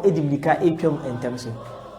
edimlika etwam entemso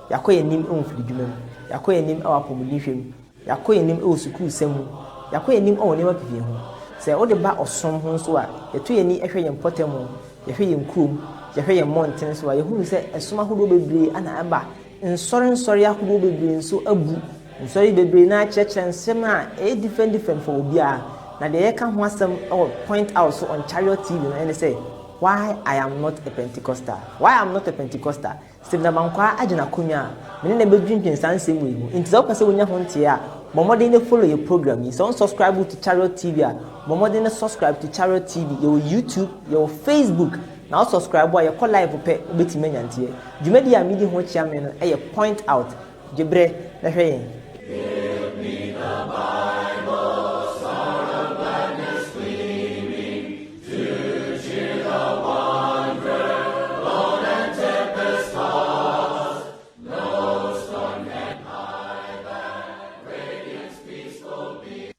yakɔ yanim onfiri dwuma mu yakɔ yanim awapomuni hwem yakɔ yanim osukuu semu yakɔ yanim onema pipie ho sɛ ode ba osom ho so a yeto yani ehwɛ yɛn potamo yɛhwɛ yɛn kurom yɛhwɛ yɛn mountain so a yɛhunu sɛ ɛsom ahodo bebree ana aba nsɔre ahodo bebree nso abu nsɔre bebree na kyerɛkyerɛ nsɛm a different for obia na de yɛka ho asɛm point out so on Chariot TV no ɛne sɛ why I am not a Pentecostal. Why I'm not a Pentecostal? Stephen Abankwa agena konya me ne bedwindwen sansem we mu. Nti so pese wonya ho ntie a bomode ne follow your program. So subscribe to Chariot TV a bomode ne subscribe to Chariot TV. Your YouTube, your Facebook. Now subscribe boy your live pe obetime nyantie. Dwumadi a medi ho chia me no e point out. Jebre na hwe yen. Give me the Bible, star of gladness gleaming, to cheer the wanderer, lone and tempest tossed. No storm can hide that radiance peaceful be.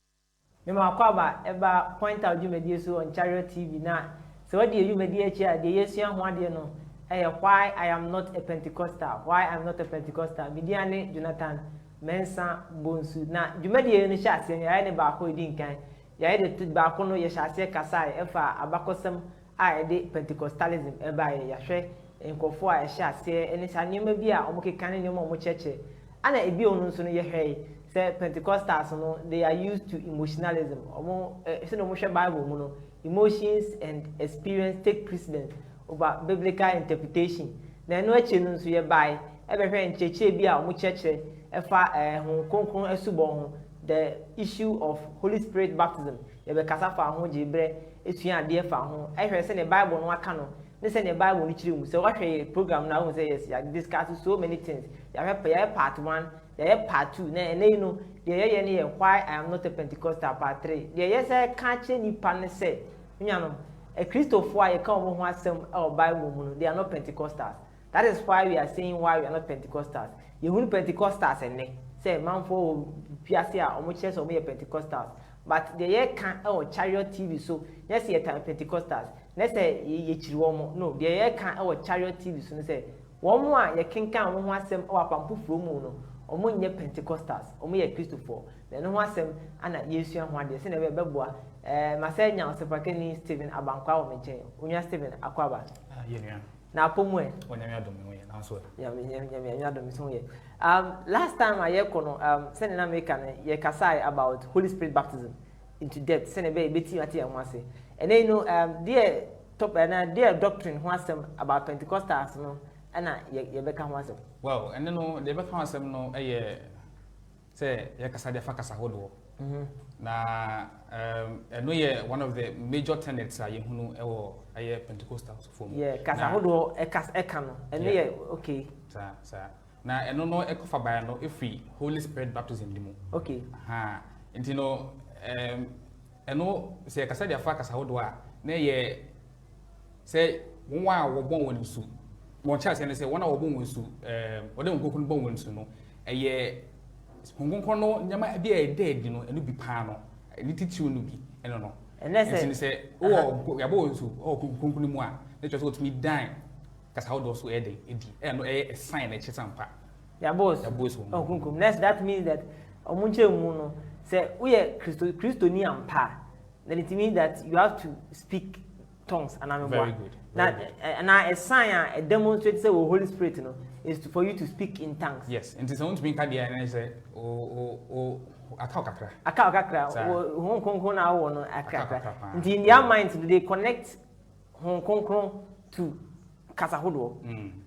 Mema kwaba eba point out dwumadi so on Chariot TV na. So what do you mean here? The Yesian one day no. Why I am not a Pentecostal? Why I'm not a Pentecostal? Midiane Jonathan Mensa Bonsu. Na Jumedi ni shasi ni aye ne baako edi nkan. Ya ye de baako no ye shasi kasa efa abakosem a de Pentecostalism eba ye yahwe nkofo a shasi eni sanema bi a omukeka ne nyoma omucheche. Ana ebi onu nso no ye hwe say Pentecostals no they are used to emotionalism. Omo se no mo hwe Bible mu no emotions and experience take precedence over biblical interpretation. Na no eche no nso ye bai ebehwe ncheche bi a omo cheche efa ho konkron asubo ho the issue of Holy Spirit baptism. Ye be kasa fa ho jibre etua ade fa ho ehwe se ne Bible no aka no ne se ne Bible no chiri mu se wahwe program na ho say yes ya discuss so many things. Ya part 1, ya part 2 na you know the why I am not a Pentecostal part 3. The yes I can't ni pan say a Christopher you come on asem or Bible mu they are not Pentecostals. That is why we are saying why we are not Pentecostals. You who Pentecostals and say man for piasia or much church or me Pentecostals. But the year can Chariot TV so yes ye time Pentecostals. Let's say ye chiwomo no the year can Chariot TV so say one more ye kenkan one asem or pampu from no omo nye Pentecostals omo ye Christopher na no asem ana Yesu ho ade se na be beboa masenya osepakeni Stephen Abankwa o menche onwa Stephen akwaba yenua na pomwe onyame adom me na so ya me adom so ye last time I yekono se na make an ye kasai about Holy Spirit baptism into depth se na be beti ate ya nwase and then you know dear top and dear doctrine ho asem about Pentecostals no ana ye beka ho asem well and no the beka ho asem no say ye kasa de fa kasa hodo na no ye one of the major tenets are yehunu ewo aye Pentecostal form yeah kasa hodo eka no and ye okay sa na eno no ekofa ba no efi Holy Spirit baptism dimu okay enti no eno se kasa de fa kasa hodo a na ye say won a wo bon won su mon cha se ne se wona wo bon won su wode nkokun bon won su no eye honkonkon no nyama bi e dead no enu bi pa no ni titiw no bi eno no ene se wo ya bo won su honkonkon mu a ne twa so to me dan kasa how do so e dey edi eno e sign e chisampa ya boss honkonkon that means that omunche mu no say we Christoni ampa then it means that you have to speak tongues and I'm very good. Now a sign a demonstrate say Holy Spirit is for you to speak in tongues. Yes, and it's going to be kind and say akakra. Hong Kong na wo no akakra. In their minds they connect Hong Kong to Kasahodo.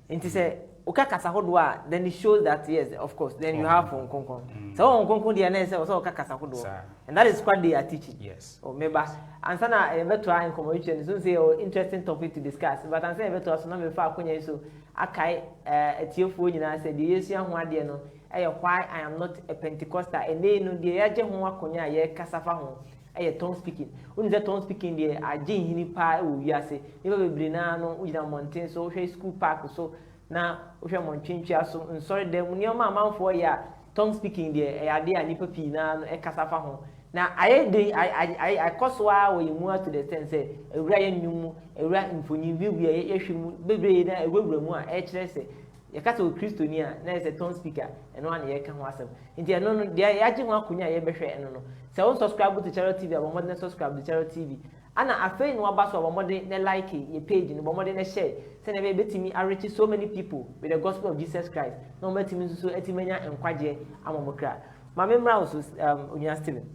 And say okay Kasahodo then it shows that yes of course then you have Hong Kong. So Hong Kong the na say also Kasahodo. And that is what they are teaching. Yes. Or maybe and sana ebeto in communication so say interesting topic to discuss but I'm saying ebeto so na me fa akonya so akai etiefo nyina say the Yesu ho ade no why I am not a Pentecostal and they no the yaje ho akonya ye kasafa ho tongue speaking when the tongue speaking there agin hini pa wo wiase e be bebre na no ujina mountain so hwe school park so na hwe montwentwa so sorry dem nioma amanfo ya tongue speaking there ade a nipa pi na no kasafa ho Now I cause why we move to the sense say a Ryan Numu, a Ryan for you will be a baby na a more HLS. You can't go Christonia, there is a tone speaker, and 1 year can was them. In the unknown, they are aging one Kunya, and no. So, subscribe to Charity TV, or more than subscribe to Charity TV. And I feel no bus of a modern like a page in a modern share. Send a baby to me, I reach so many people with the gospel of Jesus Christ. No matter me, so Etimania and Quaje, I'm a mocra. My memory was Steven.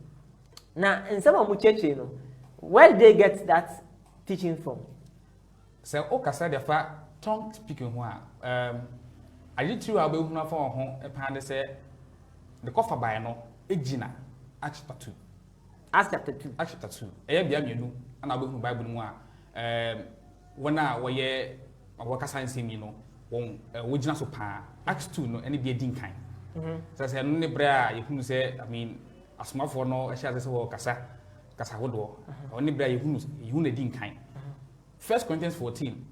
Now, in some of my church, you know, where did they get that teaching from? So, Okasa, the fact, tongue speaking one. I did 2 hours before home, a panda said, the coffer by no, Egina, Acts chapter 2. Acts chapter 2. Acts chapter 2. I have you and I will Bible one. When I were a worker science, you know, one original so pa. Acts 2, no, any be a din kind. So I said, no, bra, you can say, I mean, a small for no, a share as well, Cassa Woodwall, only bra, you a din kind. 1 Corinthians 14,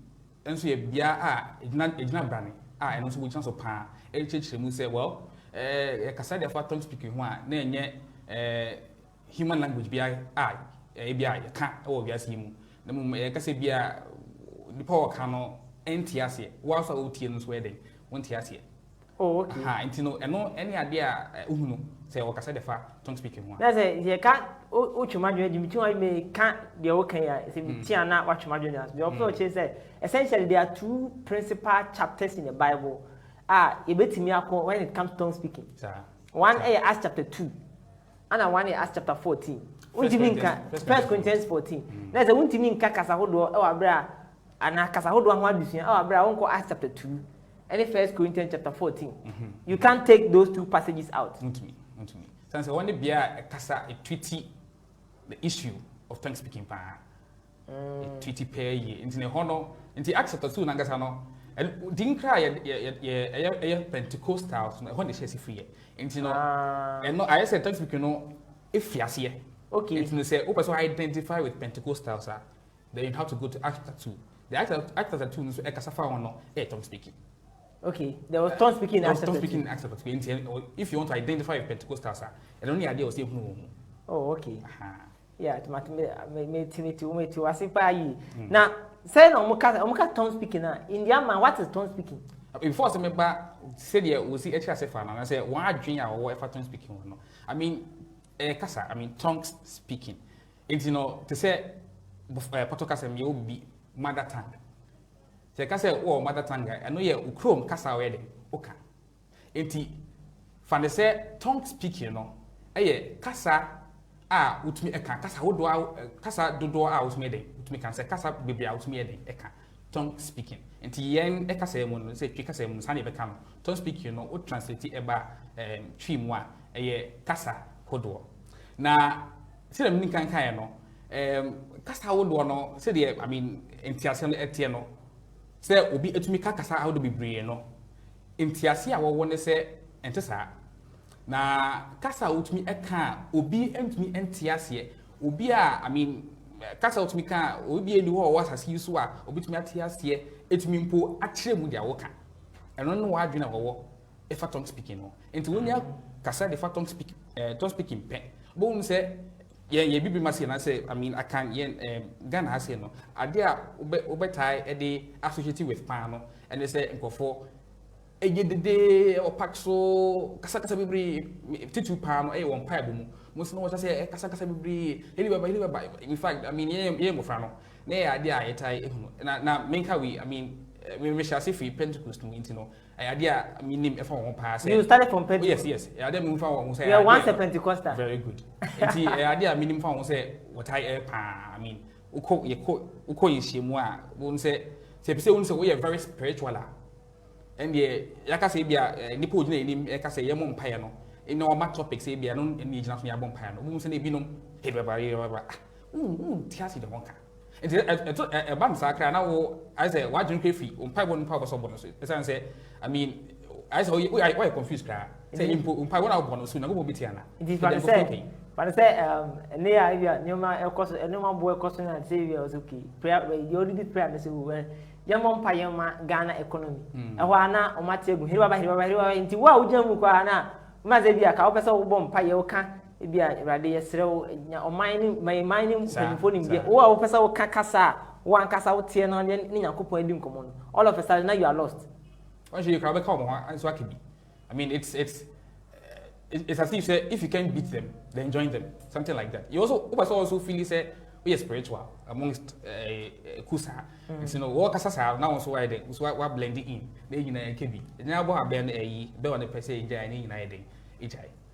and so it's not branding. And also we chance of pa. A church will say, well, Cassada for tongue speaking one, nay, human language be I, you can't, oh, yes, him. The moment Cassabia, the power cano, NTS, whilst I would tears wedding, 1 TS. Oh, okay. And no, any idea, say, or Cassada for tongue speaking one. That's it, you can't, what you imagine, you may can't be okay, not watch marginals. The approach is that essentially there are 2 principal chapters in the Bible. You bet me up when it comes to tongue speaking. One is Acts chapter 2, and one is Acts chapter 14. What do you mean? 1 Corinthians 14. There's a one to mean Casahodo, our bra, and Casahodo and one, our bra, uncle Acts chapter 2, and 1 Corinthians chapter 14. You can't take those 2 passages out. Not to me. Since I want to be a treaty, the issue of tongue speaking power. A treaty pay into the honor, into Acts chapter 2, Nangasano. And didn't cry a Pentecostal when they say free. And you know, and no, I said, thanks, we can know if you see. Okay, it's to say, oh, so identify with Pentecostals, then you have to go to Acts chapter 2. The Acts chapter 2 is a Casafa or no, tongue speaking. Okay, there was tongue speaking in Acts chapter 2. If you want to identify with Pentecostals, and only idea was still no. Oh, okay. Yeah, to asipay. Now, say no muka tongue speaking in the man, what is tongue speaking? Before some member said yeah, we see HSF and I say why drink or whatever tongue speaking or no. I mean tongue speaking. It's you know to say Pentecostal may be mother tongue. Say kasa oh mother tongue I know yeah ukrom kasa wedding. Okay. Enti fan say tongue speaking no. Kasa utmi eka kasa wodo kasa dodo utmi eden utmi kan say kasa bebre utmi eden eka tongue speaking enti yen eka say mo no say twi kasa mo sane be kan tongue speaking no o translate eba twi mu a kasa hodo na say dem nin kan kan no kasa hodo no say de I mean entiase no etie no say obi etumi kasa hodo bebre no entiase a wo ne say entesa na kasa utumi eka obi entumi entiase obi a I mean kasa utumi ka obi eni ho wasase so a obi tumi atiase etumi mpo akire mu dia woka eno no wa adwena wo efa tongue speaking no enti wonya kasa de fa tongue speaking pen bo un se ye bibi mase na say I mean I can Ghana ase no ade a obetai e de associated with pan no and they say nkofo Ejede opakso kasa bibri titu pa no won pa bo mu mo se no what say kasa bibri eli baba in fact I mean ye mo fra no na ya ade a yetai ehunu na menka we I mean we shall see free Pentecostal no intino ade a I mean name e fa won pa say you started from Pentecostal. Yes ade me fa won say you are once a Pentecostal. Very good. Enti ade a minim fa won say what I pa I mean uko yeshemu a won say pese won say we are very spiritual. And the Yakasa Bia, Nipo name, Yakasa Yamon Piano, in no matter topics, Abia, no, and the Janus Yabon Piano, whom say Binum, Tiasi the Wonka. And a band sacra now, I say, why drink free, Pai one power of bonus. As I say, I mean, I saw you, I confused cry. Say, Pai one out bonus, soon I will be Tiana. It is what I say. But I say, near Numa, of course, and no one boy costing and Savior was okay. Prayer, you already did prayer, well. Yamon Payama Ghana economy. Awana or Mategu, Hiwa, into what would you na Mazebia, Kaopesa bomb Payoka, ebi a rade yesrew mining mpanyimfo nim wo a wo pesa wo kakasa wo ankasa wo tie no ne Nyankopon adi nkomo no all of a sudden now you are lost. Once you can become one and so I can be. I mean it's as if you say if you can beat them then join them, something like that. You also feel say we are spiritual amongst kusa. You know what kasa now so why they so what blending in they you can be now bo abem be on the person in there ni na dey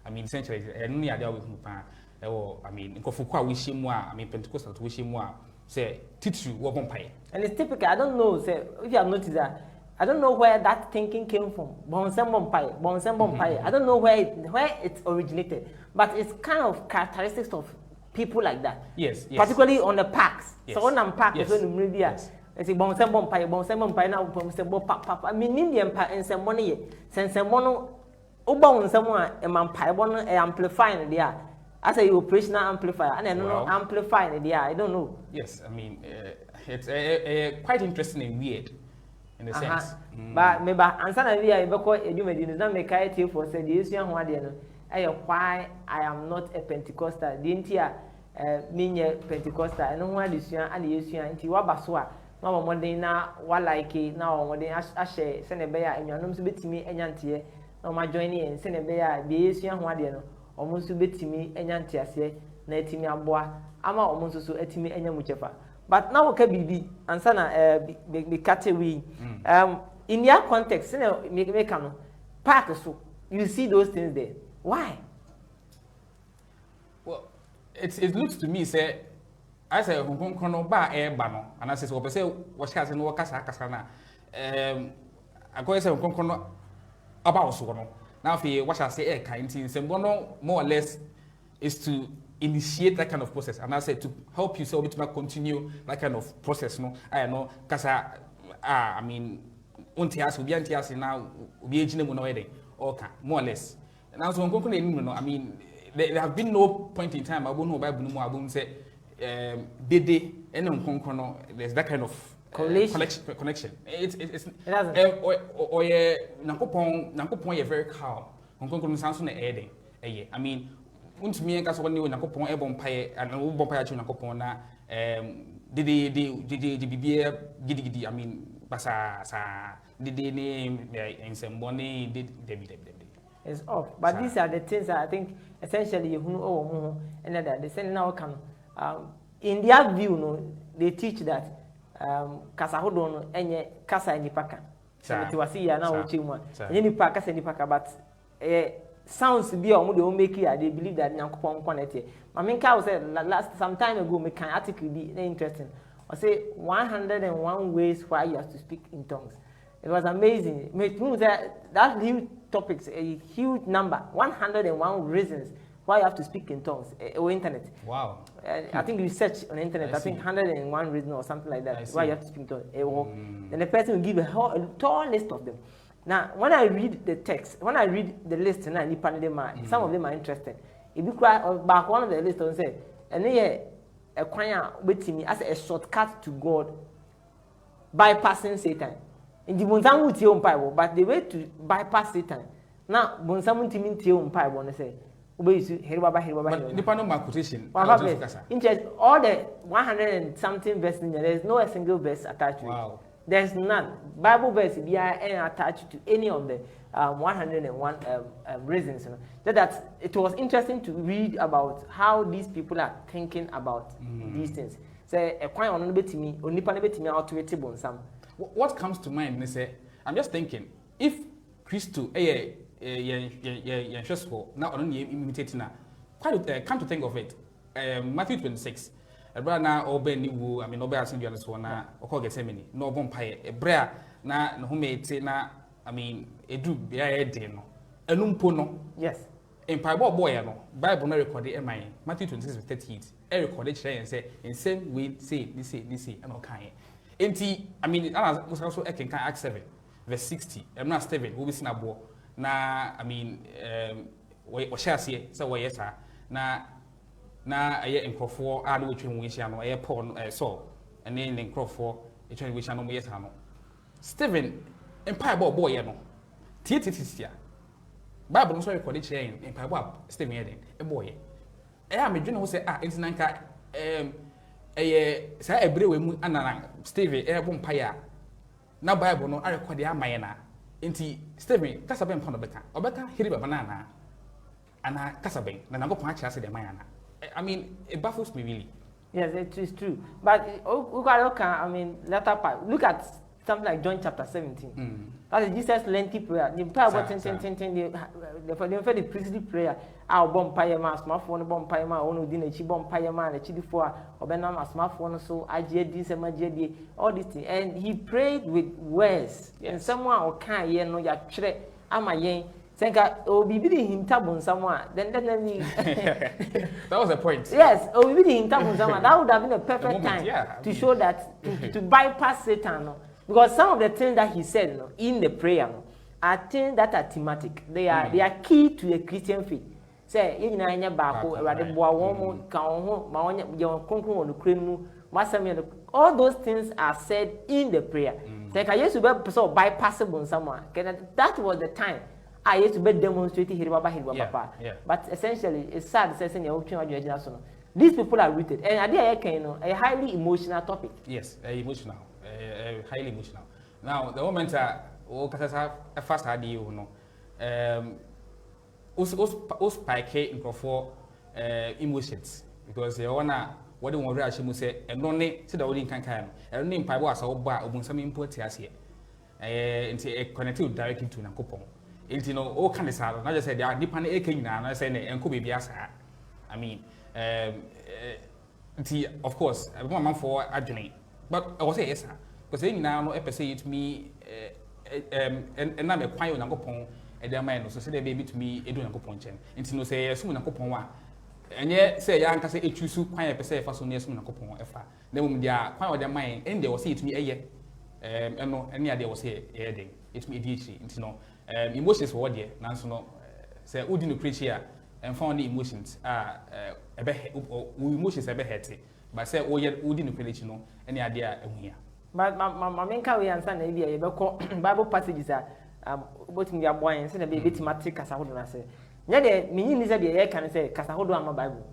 I mean essentially no ya dey we hu pa I mean nkofukwa we shimu I mean Pentecostal we shimu say titu wo bompai. And it's typical. I don't know say if you have noticed that I don't know where that thinking came from. Bonsem bompai. I don't know where it originated, but it's kind of characteristics of people like that. Yes. Particularly on the parks. Yes. So on the park yes. So the media it's bonsem bompai now bonsem pap. I mean Indian pa and some money sense mono ubon someone a mampai bon amplifying there. As a operational amplifier and I don't know amplifying there. I don't know. Yes, I mean it's quite interesting and weird. In a sense. But maybe answer na we are because edumedi no na make I tell for say the issue ho ade no why I am not a Pentecostal. The ntia me Pentecostal no ho ade sua ade yesua nti wa baso a na wo modern na wa like na wo modern a share se ne be ya enwanom so betimi enyantie na ma join in se ne be ya be yesua ho ade no omo so betimi enyantie ase na etimi aboa ama omo so etimi enyamuchefa. But now okay bibi answer na be category in your context make park so you see those things there. Why? Well, it looks to me say I say kono ba ba no and I say so say what ka say no kasa na I go say kono about so no now if what I say kind thing say more or less is to initiate that kind of process and I said to help you so to continue that kind of process no I know kasa I mean untias obi antias now obi ejine mu no wede okay more or less now so nkonko na enu no I mean there have been no point in time abon no bible no mu abon say dede ene nkonko no there's that kind of connection it doesn't or nankopon ye very calm nkonko no sanso na ede I mean untumi enka so woni Onyankopon ebompaye and obompaye achi Onyankopon na the bibie gidi I mean basa sa the name ensemboni debi it's off but so, these are the things that I think essentially you know and that they say now can in their view no they teach that kasa hodo no enye kasa nipaka so metiwasi ya na uchi mu enye nipa kasa nipaka but sounds be or they make it they believe that Nyankopon connect. I mean I say last some time ago me can article be interesting. I say 101 ways why you have to speak in tongues. It was amazing. That huge topics a huge number 101 reasons why you have to speak in tongues or internet. Wow. I think you search on the internet I think 101 reasons or something like that why you have to speak in tongues. And the person will give a tall list of them. Now, when I read the text, when I read the list, some of them are interesting. If you cry back one of the list and say, and then a choir waiting me as a shortcut to God, bypassing Satan. In the Bonsamu Tion Bible, but the way to bypass Satan. Now, Bonsamu Timin Tion Bible, and say, obey the panel quotation. All the 100 and something verses in there is no a single verse attached to it. There's none. Bible verse be attached to any of the 101 reasons. You know. That it was interesting to read about how these people are thinking about these things. Say a quite on bit to me, only pan bit me out to it on some. What comes to mind? They say, I'm just thinking if Christo now only imitating now. Quite come to think of it. Matthew 26. Ebra na obe ni wu I mean obe asin biano so na okọ Gethsemane na obon paye ebra na no humete na I mean edu bia e de no enumpo no yes in Bible boy no Bible na record e man Matthew 26:38 e record kire yen say in same way say this and okay enti I mean ana so e kan Acts 7:60 emna Stephen wo bi sina bo na I mean wo share say wo yesa na aye enkrofo a na wotwe mu hia no aye Paul Saul ene ne enkrofo etwe mu hia no mo yesa no Stephen empire boy ye no tietia Bible no so record kire en empire boy Stephen ye den e boy me dwene wo say enti nanka say ebre we mu anana Steve bom paya na Bible no record ya maye na enti Steve kasa ben pa no obeka hiri baba na ana kasa ben na Nyankopon acha se de maye na. I mean, it baffles me really. Yes, it is true. But I mean, latter part. Look at something like John chapter 17. That is Jesus' lengthy prayer. The prayer about the priestly prayer. Our bomb pie man, smartphone bomb pie man, one within a cheap bomb pie man, a chili for or benam a smartphone. So I did this and all these things. And he prayed with words. And someone or can't hear no ya tre. Am I yen? Senka, oh, be bidding him tabun someone. Then let me. That was the point. Yes, oh, be bidding him tabun someone. That would have been a perfect time to show that to bypass Satan. No? Because some of the things that he said in the prayer are things that are thematic. They are key to a Christian faith. Say, you know, anya bako, rather boa woman, kaonho, maonya, your concrete on the cream, all those things are said in the prayer. Like I used to be so bypassable on someone. That was the time. I used to be demonstrating here, Papa. But essentially, it's sad to say, these people are rooted. And I think a highly emotional topic. Yes, emotional. Highly emotional. Now, the moment I first had you spike in for emotions because you wanna what do you want to actually say and no need to the audience can and name Pibo as a bar or some import here into a connected directly to Nakopon. It's all kind of sad. I just said they are deep on a king and I say and could be I mean, of course, I want man for Adjunate. But I was say yes, sir. Because then now no ever say to me, and I'm a pioneer Nakopon, and their mind so say they baby to me, a do Nakopon chen. And no say soon Nakopon one. And yet say young can say it choose quite a say for so near soon Nakopon efa. Then they are quite their mind, and they will say to me a year. And no, any idea was here, a day. It's me DH, it's no emotions for what year, Nancy no say, who didn't preach here and found the emotions are emotions a bit heady. But say, oh, yet, who didn't preach no any idea here. But my main carry and son, maybe Bible passages are both in their boy and send a baby to matric as I would say. Yeah, the meaning is that the air can say, Casahodo, I'm a Bible.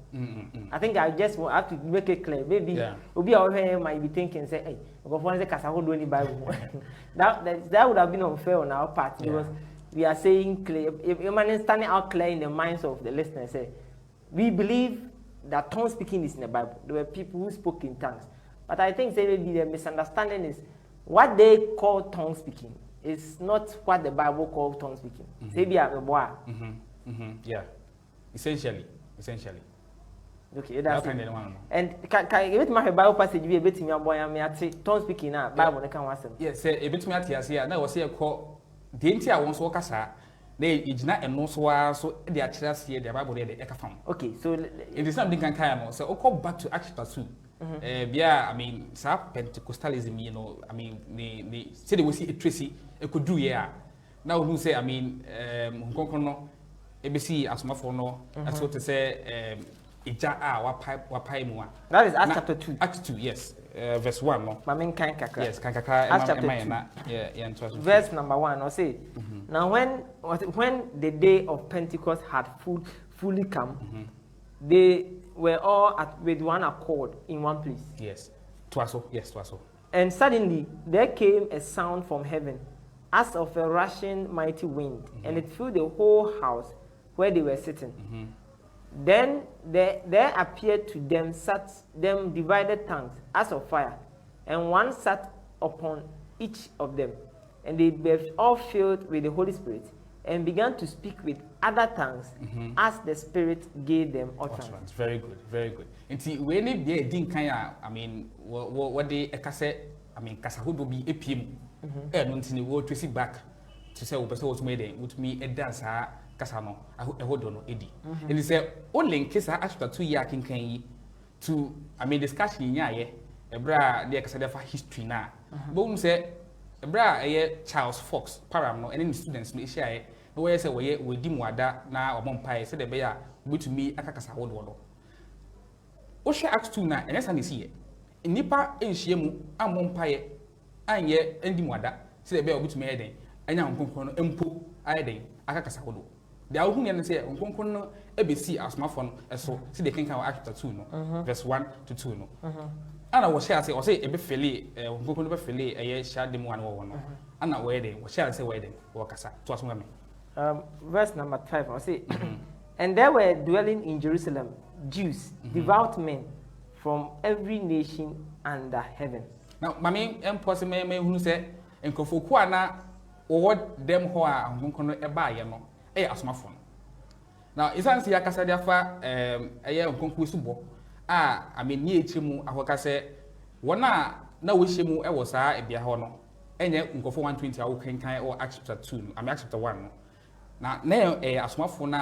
I think I just have to make it clear. Maybe will be over here, might be thinking, say, hey, before the Casahodo any Bible. That would have been unfair on our part because we are saying clear, if you man standing out clear in the minds of the listeners, say, we believe that tongue speaking is in the Bible. There were people who spoke in tongues. But I think maybe the misunderstanding is what they call tongue speaking is not what the Bible calls tongue speaking. Maybe I'm a boy. Yeah, essentially. Okay, that's it. And can you my Bible passage be a bit in your boy? I mean, tongue speaking now. Bible, I can't answer. Yes, a bit me at here. Now, was here called the entire one's workers. They is not and no so they are just here. The Bible there, the Ekafam. Okay, so it is something can come. So, I'll go back to Acts chapter 2. Yeah, I mean, Pentecostalism, you know, I mean, they said they will see a Tracy, it could do, yeah. Now, who say, I mean, ABC as my phone, that's what to say, that is Acts chapter 2. Acts 2, yes, verse 1. No? Yes, Acts chapter 2. Verse number 1, I'll say, now when the day of Pentecost had fully come, they were all with one accord in one place. Yes, twaso. And suddenly there came a sound from heaven, as of a rushing mighty wind, and it filled the whole house where they were sitting. Then there appeared to them divided tongues as of fire, and one sat upon each of them, and they were all filled with the Holy Spirit, and began to speak with other tongues as the Spirit gave them utterance. Very good. Until when they didn't I mean, what they I mean, Casahodo be a pim, and until we trace it back to say, was made with me a dancer, Casano, I hold on, Eddie. And he said, only in case I asked for 2 years in to, I mean, discussion in ya, a bra, the Casada for history now. Bone said, a bra, Charles Fox, Param, and any students may share. No way say we dim wada na omonpai say the bear with me akakasa wodo. O she act 2 na enesa ne sie. Nipa enhie mu amonpai anye endim wada say the bear with me eden. Anya nkonkron no empo ayeden akakasa wodo. the who and say Unconcono ABC as my phone so see they can come Acts chapter 2 no verse 1 to 2 no. And I was share say or say a bit fillet Unconcono be fillet a year share them 1 or 1 and a wedding was share say wedding or casa to us women. Verse number 5 I say and there were dwelling in Jerusalem Jews devout men from every nation under heaven. Now mammy impossible me who say and Kofuana or them who are Unconcono a buyer no as my phone. Now, isn't the Acasadiafa a year of conclusible? I mean, near Chimu, Awakase, one na wishimu, I was a Biahono, and yet go for 120 or Acts chapter 2, I'm chapter 1. Now, a small phone,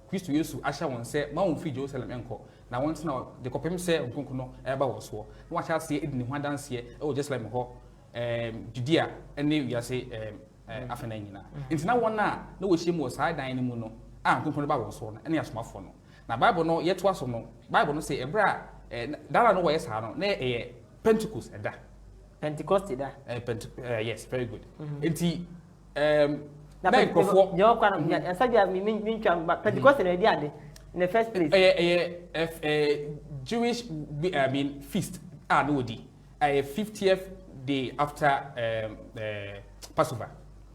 Christ used to Asha one say, Mount Free Jerusalem Enco. Now, once now, the copem say, Unconcono, Eba was war. What shall see it in one dance here, or just like Moho, Judea, and you say, Afenina. It's now one now, no wishim was high dining mono. Unconcono Bible so, any a small phone. Now, Bible no yet was no, Bible no say a bra, that I know where it's hard, nay a Pentecost and that. Pentecostal that? Yes, very good. It's your kind of such mean Pentecostal idea in the first place. A Jewish feast, no d a 50th day after Passover.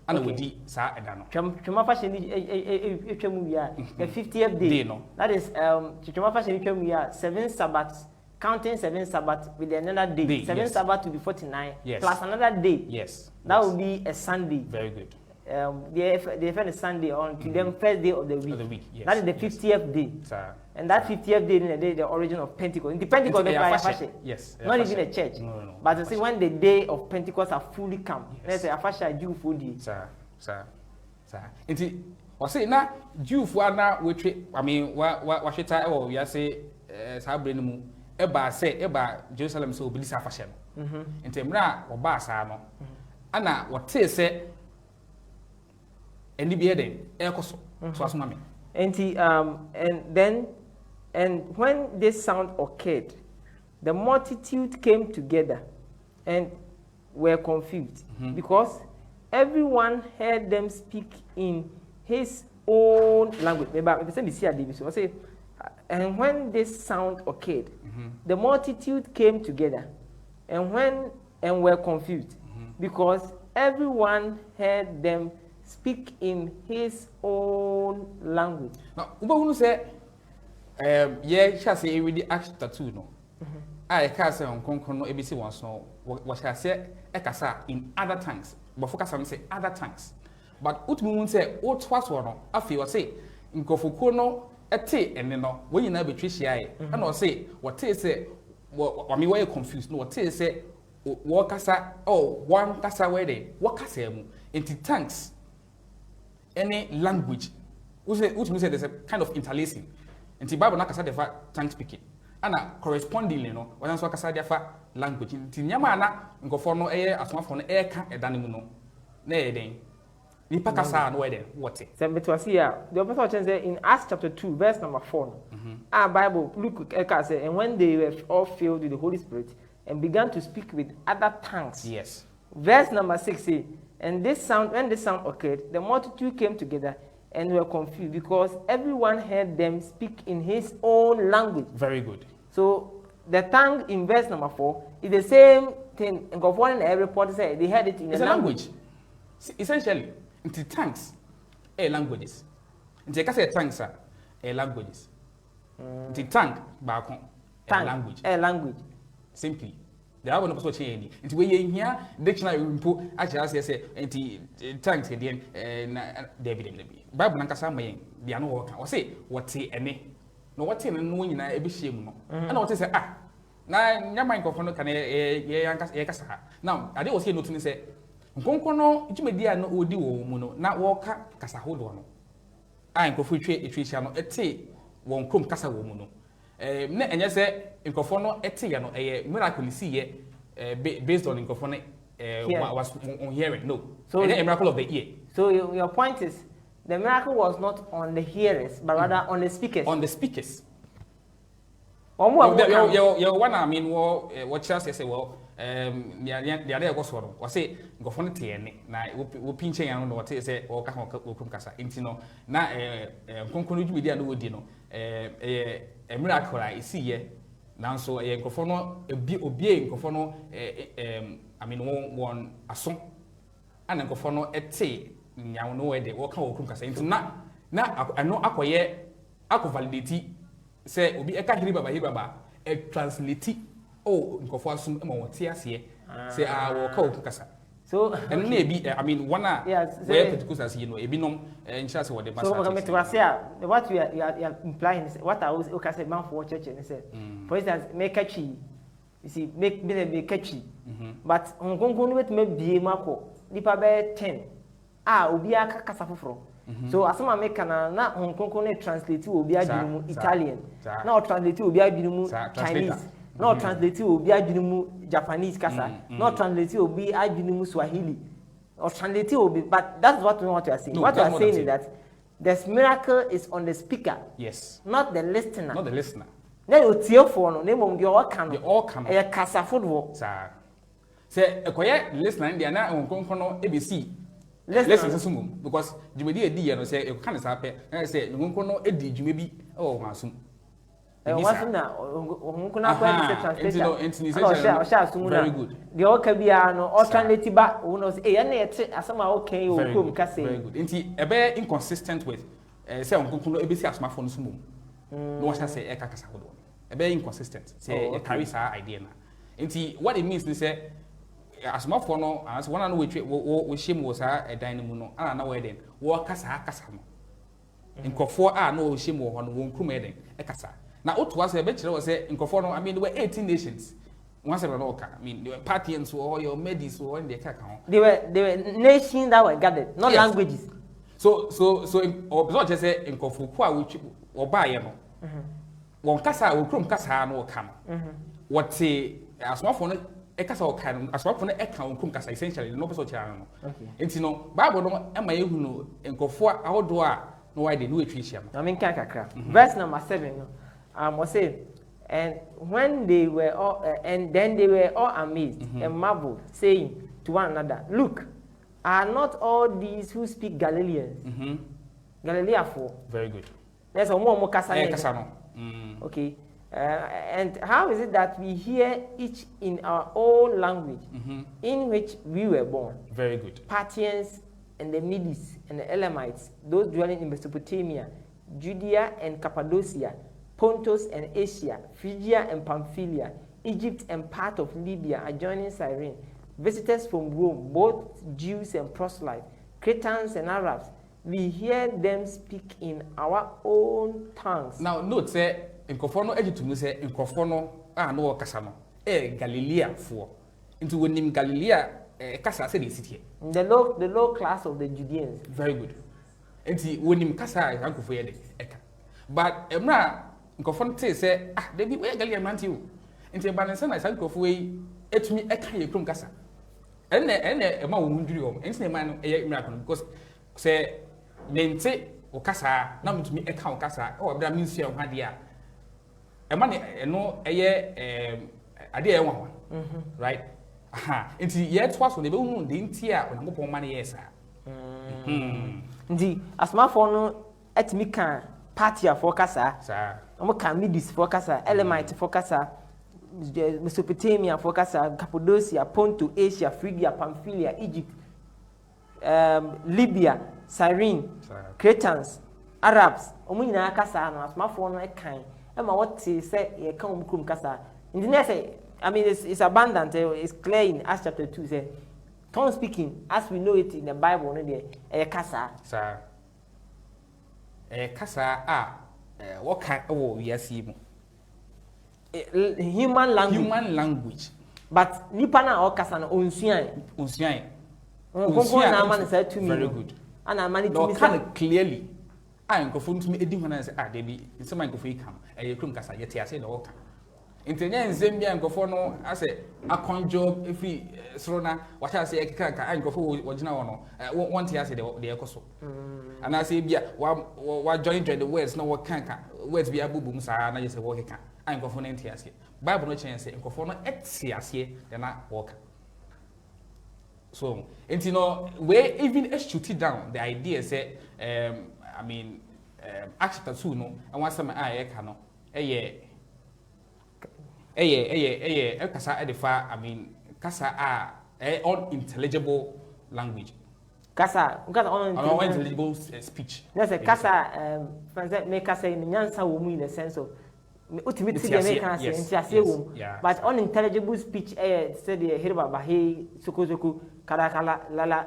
And we did sa edano. Chuma fashion a 50th day. No. That is Chuma fashion 7 Sabbaths, counting 7 Sabbaths with another day. 7 Sabbaths to be 49 plus another day. Yes. That will be a Sunday. Very good. They find a Sunday on to them first day of the week. Yes. That is the 50th day. Sir. And that 50th day is the origin of Pentecost. In the Pentecost, they fashion. Yes. Not even a church. No. But you see, when the day of Pentecost are fully come, let's say a fashion Jew food day. Sir. Inti, or say na Jew for na we I mean, what should I or we say, Sabrinu, Eba say, Eba Jerusalem so be sa fashion. Inti mra or basano. Anna, what say, and the bearding, Ecoso, so as mammy. And when this sound occurred, the multitude came together and were confused because everyone heard them speak in his own language. And when this sound occurred, the multitude came together and were confused because everyone heard them speak in his own language. Now, who say, yeah, shall say we the Acts chapter 2 no. I can't say on Concono ABC once no. What shall say, Ekasa in other tongues. But focus on say other tongues. But Utmun say, what was one? I feel say, in Kofukono, a tea and no, when you never Tricia, and I'll say, what tea say, what me were confused, no, what tea say, what casa, oh, one casa wedding, what casemu, into tongues. Any language, which means there's a kind of interlacing. And the Bible nakasa defa tongue speaking. And correspondingly, no, when I saw kasa defa language. In Tinyamana, go for no air as one for no air can a danimuno. Nay, then. Nipa kasa no wedding. What it? The Apostle says in Acts chapter 2, verse number 4. Our Bible, look, and when they were all filled with the Holy Spirit and began to speak with other tongues. Yes. Verse number 6 says, and when this sound occurred, the multitude came together and were confused because everyone heard them speak in his own language. Very good. So the tongue in verse number 4 is the same thing. And God and every reporter said they heard it in a language. Essentially, into tongues, languages. Into case tongues are languages. The tongue, back language. Language. Simply. There are no such any. Into we here dictionary input actually say anti tongues again David. Bible nankasa mayen bia no work. O say what say any. No what say no nyina e be shame no. And what say na nyama nkofo no kan ye kasa. Now ade o say no tuni say nkonko no ntumedi a no odi wo mu no na wo ka kasa hodo no. A nkofo twe sia no ete won krom kasa wo mu no. Na enye se nkofo no ete ya no miracle see ye based on nkofo no was on hearing. No. So a miracle of the ear. So your point is the miracle was not on the hearers but rather on the speakers. On the speakers. One I mean what Charles say well the other was one or say go for the na we pinching and what say or come kasa intino na conclude with the other dino a miracle I see ye now so a gofono a obie gofono I mean one a song and a gofono a tea now no way they walk out kasa into na I know akoye ako validate say obi eka hiriba e translate oh nkofo asum e mo tie ase say walk out kasa so and maybe I mean one where Pentecostal as you know ebi nom ncha say what the master so we to say what you are implying is what I was okay say man for church and say for instance make catchy you see make catchy but onkonkon wet me bie mako nipa be 10 obi aka kasa foforo so asama make na onkonkon translate obi adwumu Italian na translate obi adwumu Chinese no translate obi adwumu Japanese kasa no translate obi adwumu Swahili or translate obi but that's what we want to say. What you are saying is that this miracle is on the speaker, yes, not the listener. Then you tell for no name of your can a kasa football sir say a quiet listener in the na onkonkon ABC listen sumu because jumedi edi ye no say you can say say onkonkon edi jumebi oh masum once na onkuna kwa translation share sumu na the oka bia no alternate ba we know say na yet asama okay o kom ka say very good nti e be inconsistent with say onkonkon ebesi asma for no sumu no what say e kakasa hodo e be inconsistent say e carry sa idea na nti what it means is say asma for no as one na we shame was a dynamo no ana na we den wo kasa no nkofo no shame wo no wo nkrum eden e kasa na otu ase be kire wo say nkofo no I mean there were 18 nations one say no ka I mean there were Parthians or your Medes or in the kaka ho they were nations that were gathered not languages so observe just say nkofo ko a we oba ye no won kasa wo krum kasa no ka no what say asma for no ekasa okan aswafo na eka onkum kasa essentially no person chira no enti no bible no ema yehu no enkofo ahodo a no why dey no etwi hia no I mean kakra verse number 7 no was say and when they were all and then they were all amazed and marveled saying to one another look are not all these who speak Galileans Galilee for very good there's a more kasa no okay and how is it that we hear each in our own language in which we were born? Very good. Parthians and the Medes and the Elamites, those dwelling in Mesopotamia, Judea and Cappadocia, Pontus and Asia, Phrygia and Pamphylia, Egypt and part of Libya adjoining Cyrene, visitors from Rome, both Jews and proselytes, Cretans and Arabs, we hear them speak in our own tongues. Now note say nkofo no ejitum say nkofo no no kasa no Galilea for into wonim Galilea kasa say the city the low class of the Judeans. Very good. Enti wonim kasa nkofo ye de eka but emra nkofo no say they be Galilea man ti o enti balance na say nkofo we etumi eka ye krom kasa ene ema wo nduri o enti na man no miracle because say mente o kasa na mutumi eka o kasa o abra minsu e ho ade a ema ne no eye ade e ho right nti ye twa so ne be hu de nti a onyankopon ma ne yes a nti asmafo no etimi kan party for kasa sa omo kan Medes for kasa Elamite for kasa Mesopotamia for kasa Cappadocia Pontus Asia Phrygia Pamphylia Egypt Libya Cyrene Cretans Arabs omo nyina kasa no asmafo no ekan ema what say ye kan omkrum kasa in the say I mean it's abundant it's clear in Acts chapter 2 say tongue speaking as we know it in the Bible no there kasa sir kasa what kind oh yes human language but nipa na o kasa no onsuan na man say to me very good and I manage to kind of clearly I go for me edi hona say there be some man go for ikam krum kasa yet ya say the work intenya nzem bia nkofo no ase akonjo every srona wacha say ekaka nkofo wogina wono want ya say the ekoso and I say bia wa join the words no what kanka words bia bubum sa na just say work kan nkofo no ntia say Bible no chance nkofo no etiase de na walk. So, and you know, we even shoot it down the idea say I mean Acts chapter 2 no and one some no kasa edifa I mean kasa unintelligible language. Kasa unintelligible speech. That's a kasa make kasa in nyansa wo mu in the sense of ultimate see make kasa but unintelligible speech said the herba bahe sokozoku kala lala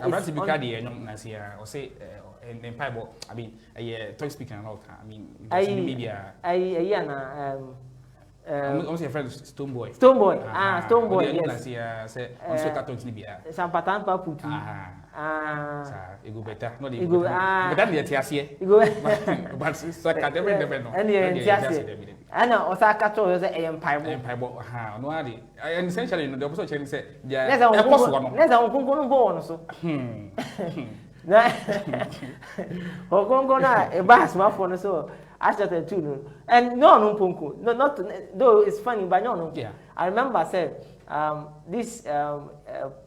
I'm not to be cardi or say in Bible I mean talk speaking and all I mean media almost your friend Stoneboy. Stoneboy, yes. Say on so cartoons ni bia. Some pattern pa putu. It go better. No dey. But that dey tiase. But so cat every different no. And tiase. Ana osaka to yo say empire. No ade. And essentially no the opposite change say yeah. Let's onkunku no bo no so. Na okunku na e ba asma for no so. After 2 no. And no punku. No, not though it's funny, but no. Yeah. I remember I said this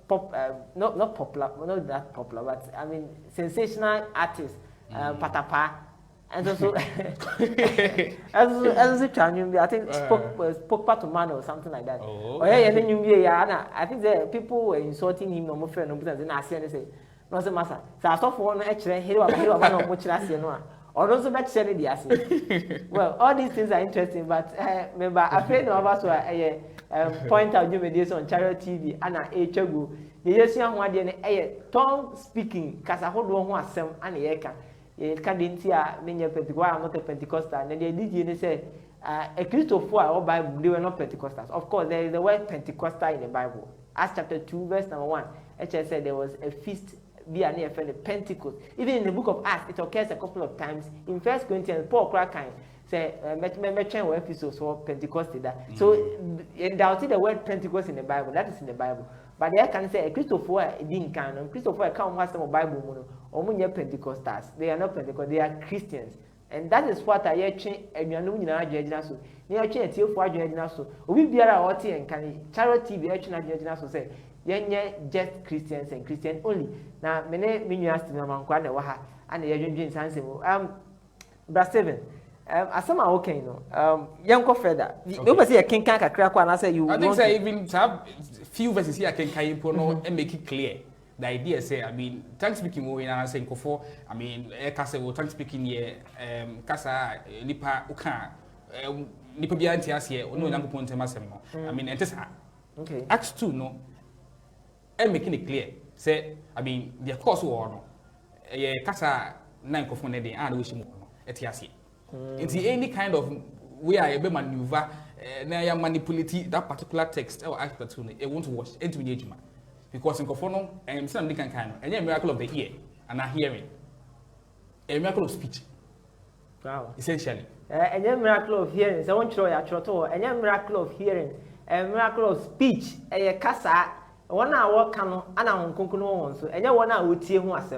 pop not popular, not that popular, but I mean sensational artist Patapa. And also as I think spoke part of man or something like that. Oh yeah, and then you I think that people were insulting him no more friend no because then I say no say massa. So I saw for one actually here no much last year no. Or also back share the assay. Well, all these things are interesting, but remember, I feel no of us were point out new videos on Charity TV and a chagu. The yes young one day tongue speaking, cause I hold one who has some and a eka. Can't see a many Pentecostal, I'm not a Pentecostal, and they did say a Christopher or Bible, they were not Pentecostals. Of course, there is the word Pentecostal in the Bible. Acts chapter 2, verse number 1. HS said there was a feast. Be an affair the Pentecost. Even in the book of Acts, it occurs a couple of times. In 1 Corinthians, Paul Kraken say, "Metchen episodes or Pentecost." So, doubted the word Pentecost in the Bible. That is in the Bible. But they can say Christopher didn't count. Christopher can't have some Bible. Or Pentecostals. They are not Pentecostals. They are Christians. And that is what I change. And you know, so near change till for so we be our tea and can charity be so say. Yenye just Christians and Christian only. Now, many minutes to Mankwana Waha and the Yajun Sansimo. Brass 7. As some are okay, no. Young Feather. Nobody see a king can't crack one. I say you. I think I even have few verses here can carry and make it clear. The idea say, I mean, thanks speaking more in an saying for, I mean, Kasa will thanks speaking here, Kasa, Nipa, Uka, Nipa Biantias here, no young point I mean, and this okay. Acts 2, no. And making it clear, say, I mean, the course war no, Kasa 9 of 1 day and wish more at Yasi. It's any kind of way I be maneuver, na manipulate that particular text or act to it won't wash into engagement. Because in Kofono, and some different kind, and a miracle of the ear and a hearing, a miracle of speech. Wow. Essentially. And a miracle of hearing, I want to try a trotter, and a miracle of hearing, a miracle of speech, a Kasa. One hour can and I'm concerned so and you want to see who has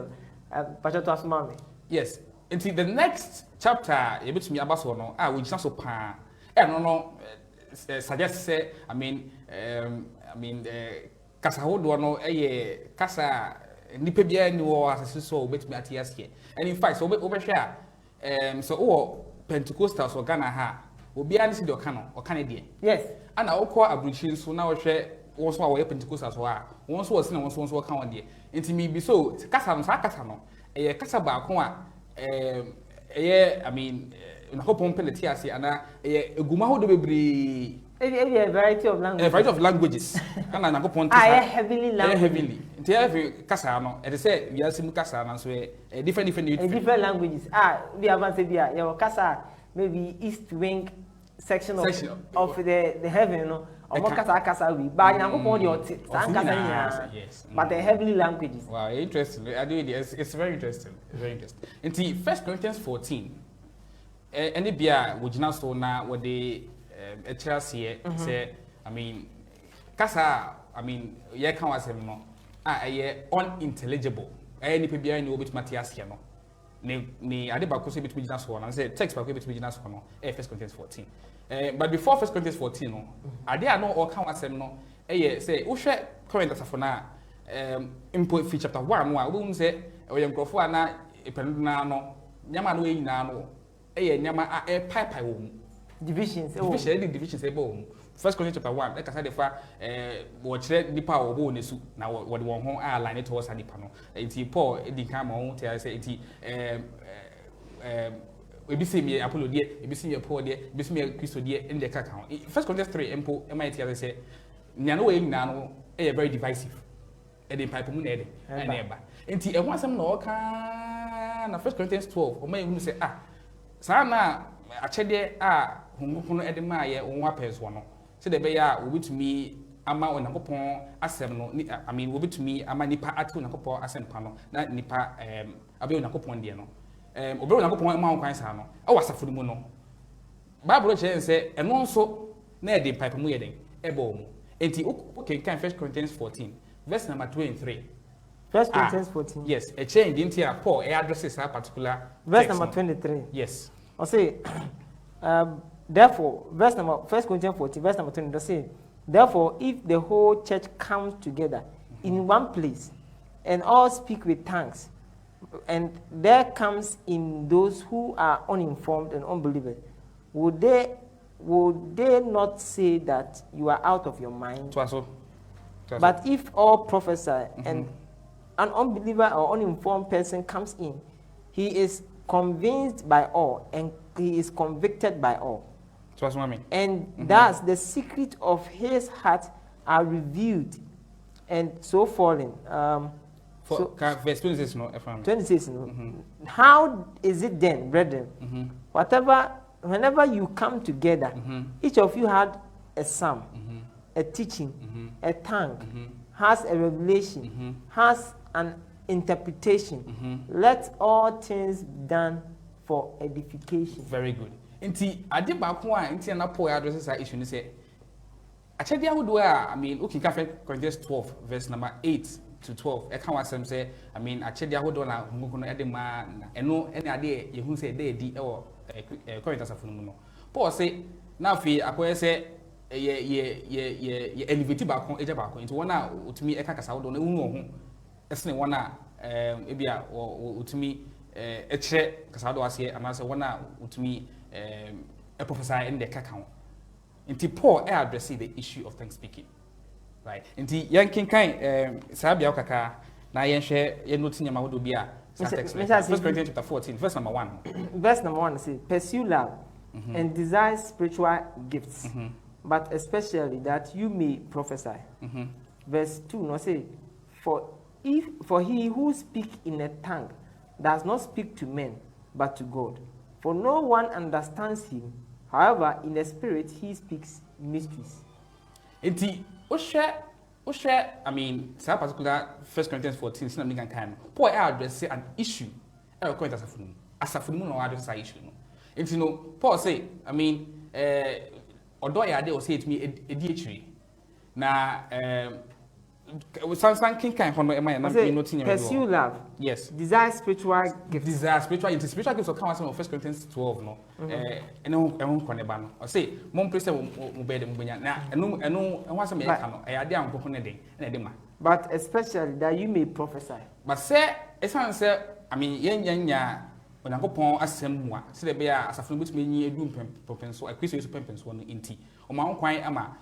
Pachatos mommy. Yes, until the next chapter, you bet me about so I will just so pa. No, suggest say, I mean, Casa Hodo, a Casa Nipebia knew as so bet me at here. And in fact, so overshare. So, Pentecostals or Ghana ha will be honest with your or Canadian. Yes, and I'll call a bridge so now share. Once we are Pentecostals wa once was na once wa kan won enti mi bi so kasa no sa kasa no kasa ba ko a I mean na hopon penalty ase ana eguma ho do bebre a variety of languages. A variety of languages. Kana na hopon heavily language. Heavily. Enti every kasa no e say we asimu kasa na so different different languages. We advance bia your kasa maybe east wing section of the heaven, you know. Kasa we but they're heavily languages. Wow, interesting. I do it. It's very interesting. Very interesting. In 1 Corinthians 14, any beer would not so now what they say, I mean, Kasa, I mean, yeah, can was no, unintelligible. Any people know which Matthias, ne ade ba ko so betumi gina so no say text ba ko betumi gina so no 1 Corinthians 14 but before 1 Corinthians 14 no ade a no o kan wasem no say wo hwe Corinthians afo na impo fi chapter 1 no a wo say oyem krofo ana epenu na no nyama no nyina no nyama a pipe wo mu divisions ebo wo mu 1 Corinthians chapter 1 ka say the fa wo kire nipa wo bo nesu na wo de won ho align it towards nipa no enti Paul edi kan ma ho tell say enti ebi se me Apollo de ebi se me Paul de ebi se me Christo de in the kaka 1 Corinthians 3 empo ema tell say nya no we nyina no very divisive the pipe mu na eba enti e ho asem na o ka na 1 Corinthians 12 o ma ehunu say sa na achede hungunkunu edema ye won apenso no se de be ya obitumi ama onakopon asem no I mean obitumi ama nipa atu onakopon asem pa no na nipa abe onakopon de no obe onakopon ma kwan sa no e wasafo mu no bible che say eno nso na de pipe mu ye den ebo mu enti okay kan 1 Corinthians 14 verse number 23 1 Corinthians 14 yes a change into Paul addresses that particular verse number 23 yes I say therefore, verse number 1 Corinthians 14, verse number 20, does say, therefore, if the whole church comes together in one place and all speak with tongues, and there comes in those who are uninformed and unbelievers, would they not say that you are out of your mind? But if all prophesy and an unbeliever or uninformed person comes in, he is convinced by all and he is convicted by all. And thus the secret of his heart are revealed and so fallen. Verse 26 no. 26 no. How is it then, brethren? Whenever you come together, each of you had a psalm, a teaching, a tongue, has a revelation, has an interpretation. Let all things be done for edification. Very good. Inti ade ba ko a inti na Paul addresses that issue ni say achede ahodo a I mean okay 1 Corinthians 12 verse number 8 to 12 e kan wasem say I mean achede ahodo na hunguko no ede ma eno ene ade ye hu say dey di e wo Corinthians afunu no Paul say na afi akoye say ye elevate ba ko eja ba ko inti wona otumi e kakasa ahodo na unu ho esene wona ebia otumi eche kasado ase amase wona utumi a prophesy in the cacao. Inti Paul address the issue of tongue speaking. Right? Inti yankin kind sabia kaka na yen share yen notin yama wodo bia. 1 Corinthians chapter 14 verse number 1. Verse number 1 says, pursue love and desire spiritual gifts, but especially that you may prophesy. Verse 2 no say, for he who speak in a tongue does not speak to men, but to God. For no one understands him. However, in the spirit, he speaks mysteries. Enti, I mean, that particular 1 Corinthians 14, it's not making kind. Paul address an issue. Asafunu no address an issue. Enti no, Paul say, I mean, although I did say to me a DHV. Now, Sansan King kind from my pursue love. Yes. Desire spiritual gifts. Desire spiritual gifts will come as 1 Corinthians 12 no. And koneba no. I say mom place mo be dem bunya na eno ho asem e ka no. E ade ankoko ne den na de ma. But especially that you may prophesy. But say esan say I mean yen onyankopon asem mu a se de be a asafo bitumi nyi edu pempenso akristo yesu pempenso no inti. O ma nkwan ama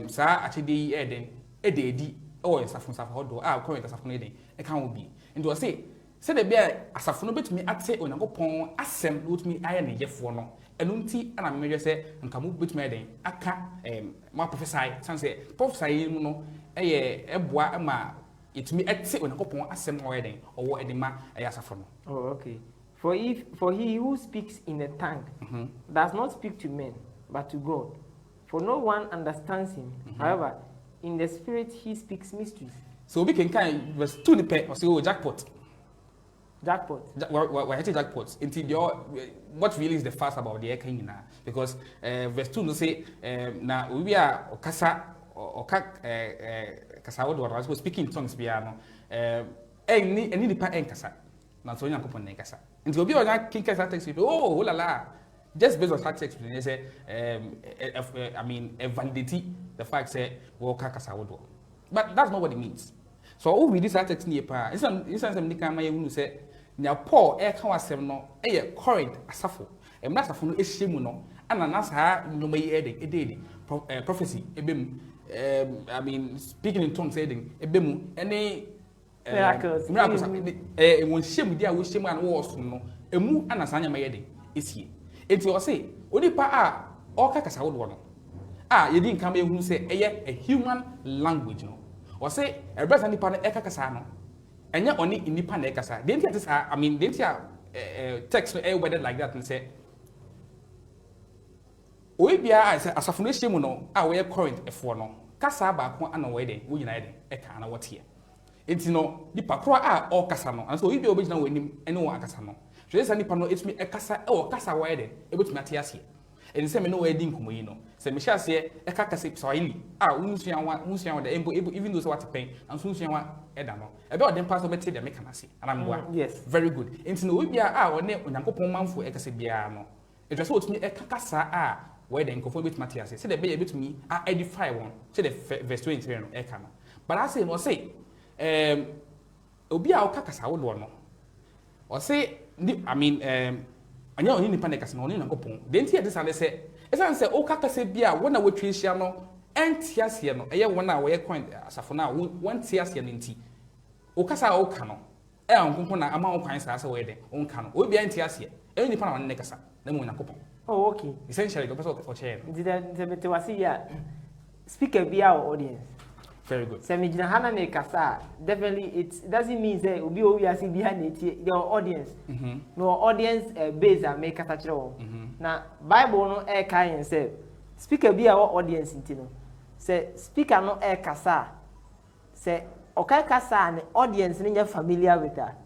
saa achede yi eden ededi oh asafo hodo current asafo no eden e kan obi ndo say de be asafo no betumi ate onyankopon asem no betumi aye ne yefo no eno nti ana me se nka mo betumi eden aka ma prophesy sanse prophesy mu no eboa ama etumi ate onyankopon asem no eden owo edema asafo no. Oh, okay. For he who speaks in a tongue does not speak to men but to God. For no one understands him. However, in the spirit he speaks mysteries. So we can kind verse 2 the pay or say jackpot. Why hitting jackpots? Until what really is the fast about the king now? Because verse 2 no say now we are kasa or kasa what was speaking tongues piano any the pa kasa. na so Nyankopon na kasa nti obi o na kinka sa text oh la la just based on that text they say I mean validate the fact say we kasa wodo but that's not what it means so who read this text near pa insan some nika ma yehunu say nya Paul e ka wasem no e ye Corinth asafo e mna asafo no ehyemu no ana na sa no mai ede prophecy ebem I mean speaking in tongues eding ebemu any miracles won hyemu dia wo hyemu an wo so no emu ana sanya mai ede esie enti o say onipa a o ka kasa wodo no yedi nka ma yehunu say eye a human language no o say every nipa no e ka kasa no enya oni nipa na e kasa denti ati sa I mean denti text no worded like that and say oyi bia asafo no hyemu no we Corinth efo no kasa ba ko ana we den wo nyina eden e ka na wote enti no nipa kro o kasa no anso oyi bia obegina wanim ene wo akasa no hwe sa nipa no etumi e kasa wo kasa we den e betumi ate ase eni se me no we din komoyi no se me hya se e ka kasa Swahili unsuan wa de even though so what pen anso unsuan wa e da no e be odem pass no beti de me kana se anamboa yes very good enti no oyi bia one Onyankopon manfo e kasa bia no e twa so otumi e ka kasa where the income bit Matthias say the be able to me edify one say the verse 23 no e kana but I say no say obi a okakasa wo do no o say I mean anya oni nipa ne kasa no oni Nyankopon de ntia de say esan say okakasa bia wona wetwe hia no entiase no eye wona we coin asafo na won tiase no nti okasa o ka no Nyankopon na ama okwan sa we de on ka no obi entiase e nipa na won ne kasa na mo Nyankopon. Oh, okay. Essentially, the person for chair. Did the speaker be our audience? Very good. Semijina Hana ne kasa. Definitely, it doesn't mean say ubi obi behind it. Your audience, no audience base and make kasa chiro. Na Bible no kind say speaker be our audience intino. Say speaker no kasa. Say okay kasa and audience ni familiar with that.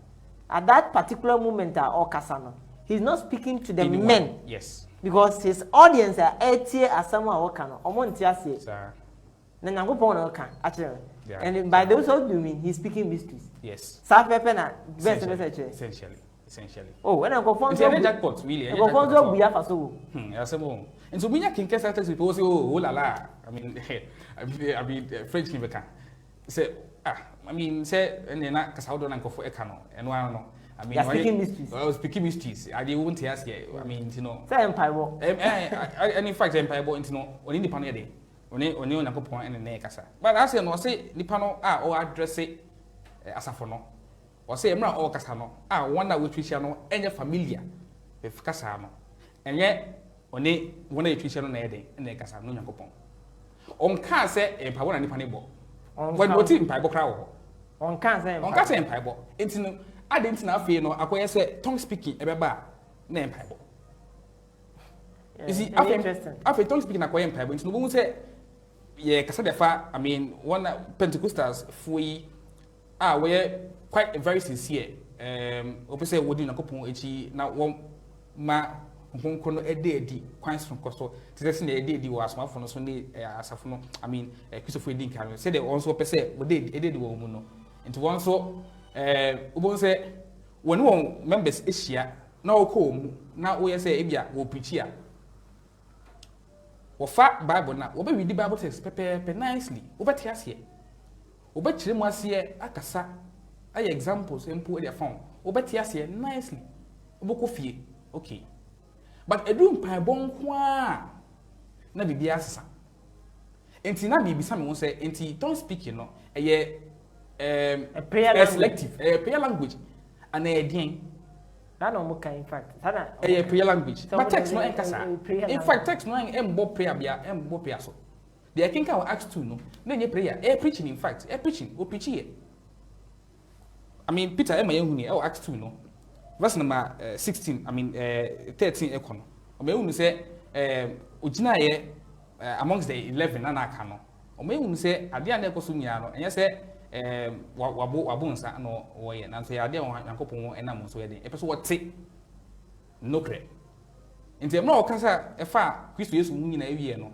At that particular moment, or kasa no. He's not speaking to the men. Yes. Because his audience are 80 as someone who can. Sir. Actually. Yeah. And by those who do mean he's speaking mysteries. Yes. Essentially. Oh, when I go for the jackpot, really. I go for we have so. Yes, and so many can catch that people say, oh la la. I mean, French can say, I mean, say, and then I can hold on and go for a canoe, and one no. I mean, speaking mysteries. I was speaking mysteries. I didn't ask you. I mean, you know. Say empire. And in fact, empire, you know, only the panel day. Only on a point and a necasa. But I say, no, say, the panel, or address it as a phono. Or say, I'm not all Casano. One that which we shall know any familiar with Casano. And yet, only one that we shall know any and a Casano, no Yacopon. On can't say a power and a panel. On what team Pibo Crow? On can't say empire. It's no. I didn't know no akoye say tongue speaking ebeba na empaibo. You see after tongue speaking akoye empaibo nti no bo say ye kasa defa I mean one Pentecostals fui we quite very sincere ope say wodi Nyankopon echi na won ma nkonko no edi kwan so nkoso tese na edi wo asomafo no so ne asafo no I mean Christopher edi kan say they also ope say wodi edi wo mu no nti won so ubon say when one members ehia na okom na wo say ebia wo preach a wo fa Bible na wo be read Bible text pepe nicely wo be tiase wo be kire mu ase akasa ay examples empo e phone wo be tiase nicely wo be kofie okay but edu mpan bon ko a na bibia asesa enti na bibisa me won say enti don't speak you know a prayer selective prayer language and a din that no muka in fact a prayer language but text no enkasa in fact text no embo prayer bia embo prayer so the king can ask to no na nye prayer preaching in fact preaching o preach here I mean Peter ema yehu ni ask to no verse number 16 I mean 13 ekono o me hu say ogina ye amongst the 11 na aka no o me hu say ade na ekoso nya no enye say wabo nsa no woye na so ya de Nyankopon won enam so ye de epeso wote nokre nti emra okasa efa Kristo Yesu mu nyina ewie no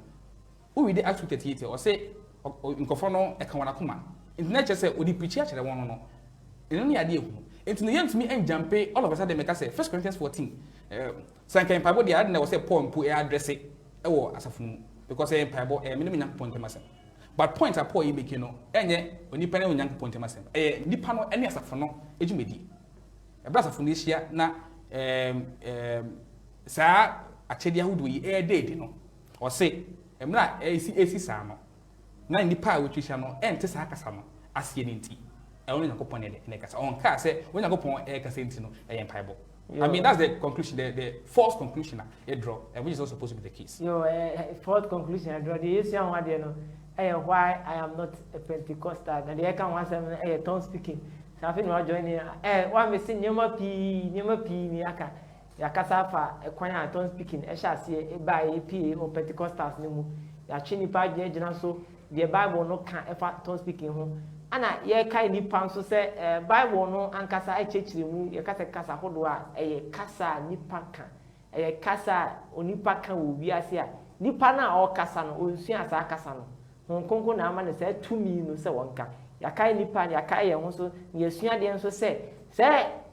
wo wi de Acts 38 o say nkofo no eka wana koma nti na che say odi preach a kire won no eno ne ade ehu Into the end to me and jump all of a sudden make us say 1 Corinthians 14. Sanka Pabo the ad was a poem put address it as a phone because a Pabo a minimum point to myself. But point a poor make and yet when you penny on young point to myself. A nipano any as a phono, ejumedi. A brass of Phoenicia na sir a chedia who do we air date, or say, I'm not AC Samo. Na nipa which is no and Tessacasano as yenty. I only go upon it on car say when I go upon a casino a Bible. I mean that's the conclusion, the false conclusion I draw, and which is also supposed to be the case. Your fourth conclusion I draw the issue one day why I am not a Pentecostal and the can once a tongue speaking. Something not joining one missing Numa P Niaka Yakasafa a quiet tongue speaking, a chassis by a P or Pentecostals Nimu. Yachini Page so the Bible no can ever tongue speaking home. Ana ye kai ni panso se Bible no ankasa echechiri mu ye kasa kasa hodo a kasa nipa kan kasa onipa kan wo wiase a nipa na o kasa no onsua asa kasa no honkonko na ama ne se tumi no se wonka ya kai nipa ya kai ye ho so ye sua de nso se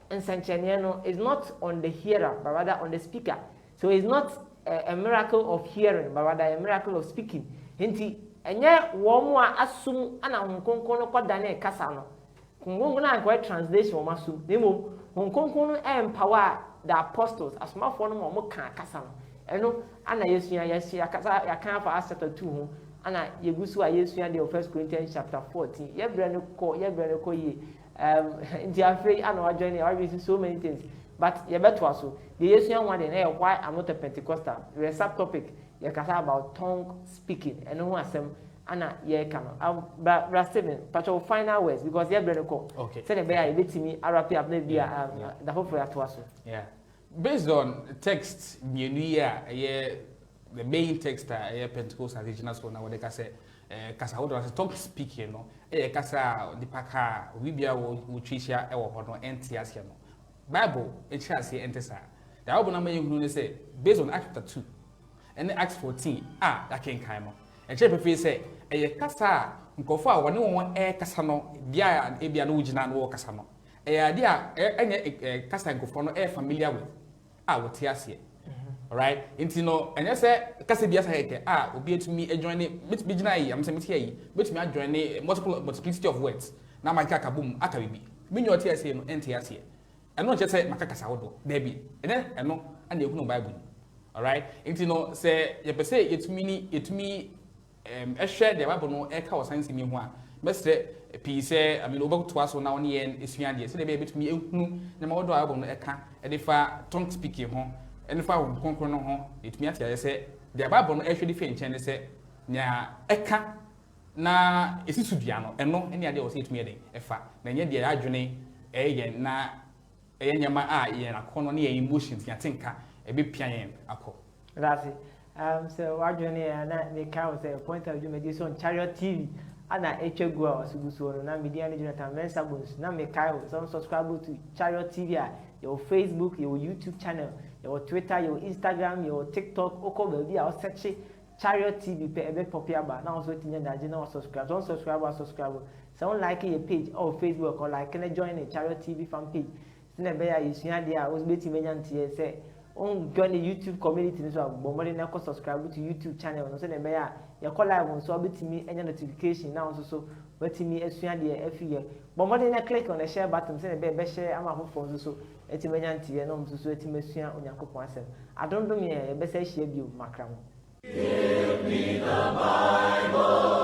nsanchene no is not on the hearer but rather on the speaker, so it's not a miracle of hearing but rather a miracle of speaking. Hinti enye wo a asum ana honkonko no koda na kasa no honkonko na anko translation wo masum nemo honkonko no empower the apostles asmafo no mo kan kasa no eno ana yesu kasa ya kan fa chapter 2 ho ana yegusu a yesu ya de 1 Corinthians chapter 14 yebre ne ko ye nti afrey ana wa join always so many things but ye beto aso the yesu ya one dey why I'm not a Pentecostal. The subtopic ye kasa about tongue speaking and who asem ana ye kano Steven pacho final words because ye brother ko okay say the be a betimi arapi abna bia the hopefully atoaso. Yeah, based on text ye the main text Pentecostal original so na what they say kasa how do talk speaking no kasa dipaka we bia wo twisia e wo ho no entiasia no Bible e chiase entesa the Bible na maye hunu ne say based on Acts chapter 2 and Acts 14 that can kind no e che pepe say kasa nkofo a wone won kasa no bia e bia no ugina no kasa no ade a enye kasa nkofo no familiar with what ase. Alright, into no, and yes, kasa bia sa heke obi etumi adjoin bit bigina yi am say me here yi betumi adjoin multiplicity of words na man ka boom aka bibi menyo oti ase no enti ase and not just say makaka sa wodo there be eno and ehunu Bible. Alright, into no say ye pese etumi ehwe the Bible no e ka o science mi ho a mestre pi say I mean obakuto aso na one yen esuan de say be betumi ehunu na ma wodo Bible no e ka e de fa tongue speaking ho and if I will conquer no home, it means I say the Bible actually finch and say, Nya Eka na is it Sudiano, and no any idea was it me a fact. Then yet the journey again na a yama yen a corner near emotions, ya think a bit piano. That's it. So our journey and the cow say a point of mediation chariot TV. Ana echegwa suguso na media Jonathan Mensabons na Mikael some subscribe to Chariot TV, your Facebook, your YouTube channel, your Twitter, your Instagram, your TikTok, oko baby our search Chariot TV pe ebe popular ba na also tinya daje na subscribe. Don't subscribe. Someone like your page or Facebook or like can join the Chariot TV fan page. Sina be ya yisua dia was beti menyantie say on join the YouTube community so bomori na ko subscribe to YouTube channel no so na be ya you call live on so betimi enya notification now so betimi asua de afiye bomori na click on the share button say na be share ama fofo so etimi nyantie no so etimi asua onyankopon asem adondom ye be say share bio makra mo. Give me the Bible.